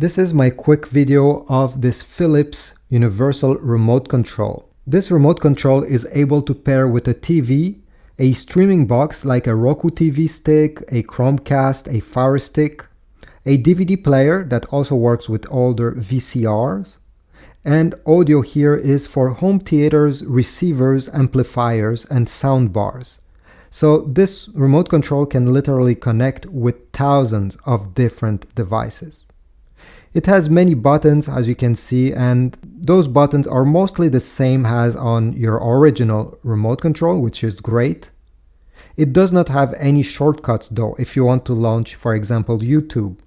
This is my quick video of this Philips universal remote control. This remote control is able to pair with a TV, a streaming box like a Roku TV stick, a Chromecast, a Fire Stick, a DVD player that also works with older VCRs, and audio here is for home theaters, receivers, amplifiers, and sound bars. So this remote control can literally connect with thousands of different devices. It has many buttons, as you can see, and those buttons are mostly the same as on your original remote control, which is great. It does not have any shortcuts though if you want to launch, for example, YouTube,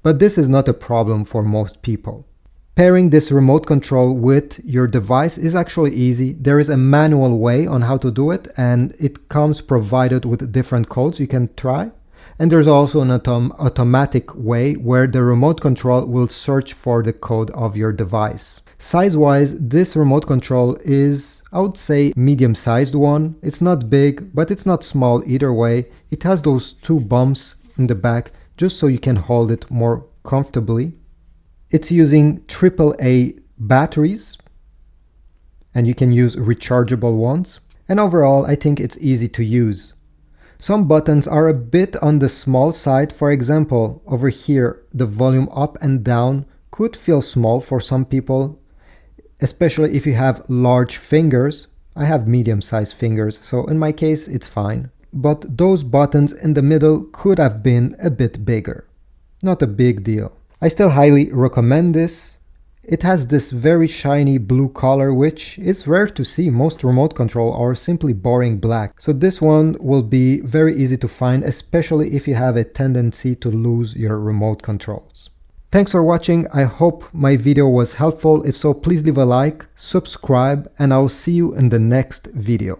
but this is not a problem for most people. Pairing this remote control with your device is actually easy. There is a manual way on how to do it, and it comes provided with different codes you can try. And there's also an automatic way where the remote control will search for the code of your device. Size-wise, this remote control is, I would say, medium-sized one. It's not big, but it's not small either way. It has those two bumps in the back just so you can hold it more comfortably. It's using AAA batteries, and you can use rechargeable ones. And overall, I think it's easy to use. Some buttons are a bit on the small side. For example, over here, the volume up and down could feel small for some people, especially if you have large fingers. I have medium-sized fingers, so in my case, it's fine. But those buttons in the middle could have been a bit bigger. Not a big deal. I still highly recommend this. It has this very shiny blue color, which is rare to see. Most remote control are simply boring black. So this one will be very easy to find, especially if you have a tendency to lose your remote controls. Thanks for watching. I hope my video was helpful. If so, please leave a like, subscribe, and I'll see you in the next video.